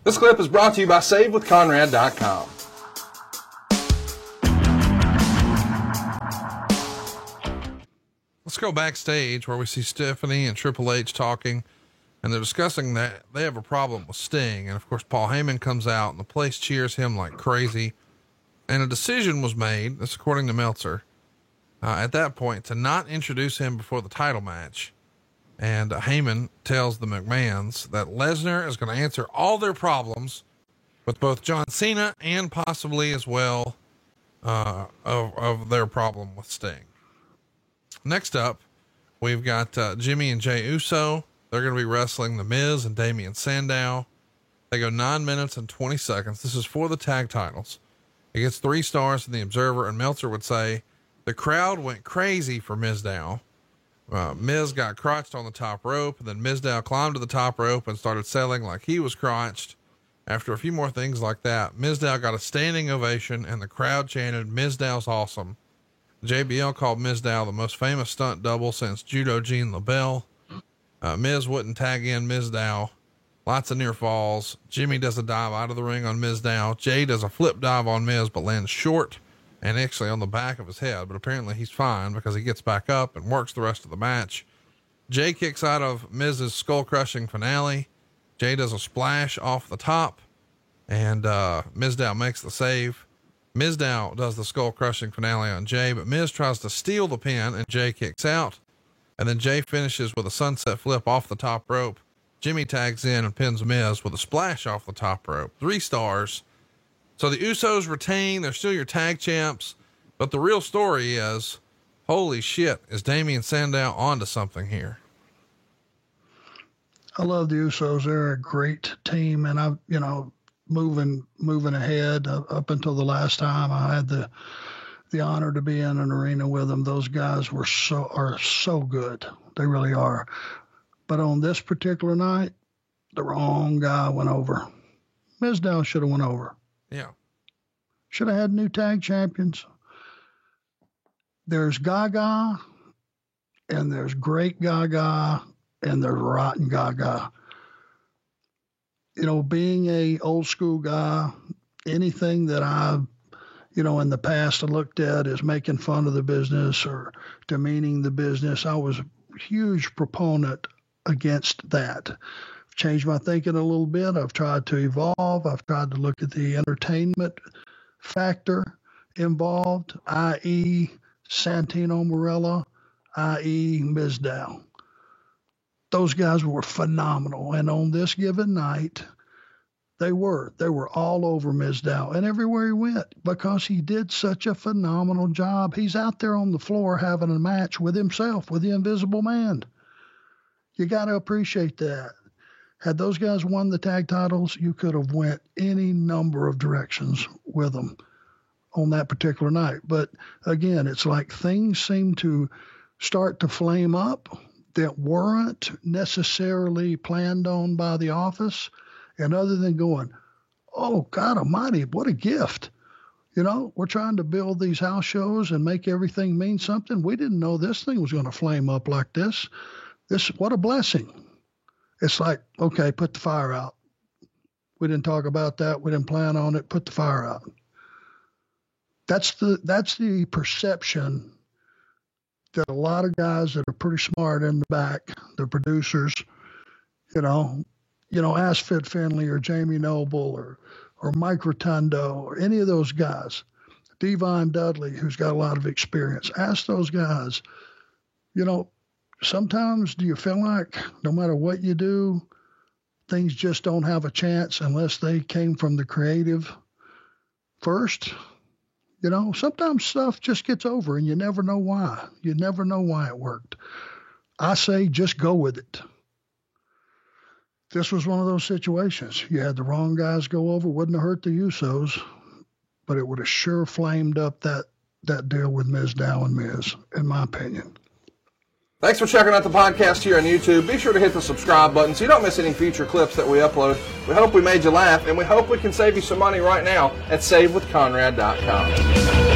This clip is brought to you by SaveWithConrad.com. Let's go backstage where we see Stephanie and Triple H talking, and they're discussing that they have a problem with Sting. And of course, Paul Heyman comes out and the place cheers him like crazy. And a decision was made, that's according to Meltzer, at that point to not introduce him before the title match. And Heyman tells the McMahons that Lesnar is going to answer all their problems with both John Cena and possibly as well, of their problem with Sting. Next up, we've got Jimmy and Jey Uso. They're going to be wrestling The Miz and Damian Sandow. They go 9 minutes and 20 seconds. This is for the tag titles. It gets 3 stars in the Observer, and Meltzer would say the crowd went crazy for Mizdow. Miz got crotched on the top rope, and then Mizdow climbed to the top rope and started selling like he was crotched. After a few more things like that, Mizdow got a standing ovation, and the crowd chanted, "Mizdow's awesome." JBL called Mizdow the most famous stunt double since Judo Gene LaBelle. Miz wouldn't tag in Mizdow. Lots of near falls. Jimmy does a dive out of the ring on Mizdow. Jay does a flip dive on Miz, but lands short and actually on the back of his head. But apparently he's fine because he gets back up and works the rest of the match. Jay kicks out of Miz's skull crushing finale. Jay does a splash off the top, and Mizdow makes the save. Mizdow does the skull crushing finale on Jay, but Miz tries to steal the pin and Jay kicks out. And then Jay finishes with a sunset flip off the top rope. Jimmy tags in and pins Miz with a splash off the top rope. 3 stars. So the Usos retain. They're still your tag champs, but the real story is, holy shit, is Damian Sandow onto something here? I love the Usos. They're a great team. And moving ahead up until the last time I had the honor to be in an arena with them. Those guys are so good. They really are. But on this particular night, the wrong guy went over. Mizdow should have went over. Yeah. Should have had new tag champions. There's Gaga, and there's great Gaga, and there's rotten Gaga. Being a old school guy, anything that I've, in the past I looked at as making fun of the business or demeaning the business, I was a huge proponent against that. I've changed my thinking a little bit. I've tried to evolve. I've tried to look at the entertainment factor involved, i.e. Santino Marella, i.e. Mizdow. Those guys were phenomenal. And on this given night, they were all over Mizdow and everywhere he went because he did such a phenomenal job. He's out there on the floor having a match with himself, with the Invisible Man. You got to appreciate that. Had those guys won the tag titles, you could have went any number of directions with them on that particular night. But again, it's like things seem to start to flame up that weren't necessarily planned on by the office. And other than going, oh, God almighty, what a gift. We're trying to build these house shows and make everything mean something. We didn't know this thing was going to flame up like this. What a blessing. It's like, okay, put the fire out. We didn't talk about that. We didn't plan on it. Put the fire out. That's the perception that a lot of guys that are pretty smart in the back, the producers, ask Fit Finley or Jamie Noble or Mike Rotundo or any of those guys, Devon Dudley, who's got a lot of experience. Ask those guys, sometimes do you feel like no matter what you do, things just don't have a chance unless they came from the creative first? Sometimes stuff just gets over and you never know why. You never know why it worked. I say just go with it. This was one of those situations. You had the wrong guys go over, wouldn't have hurt the Usos, but it would have sure flamed up that deal with Mizdow and Miz, in my opinion. Thanks for checking out the podcast here on YouTube. Be sure to hit the subscribe button so you don't miss any future clips that we upload. We hope we made you laugh, and we hope we can save you some money right now at SaveWithConrad.com.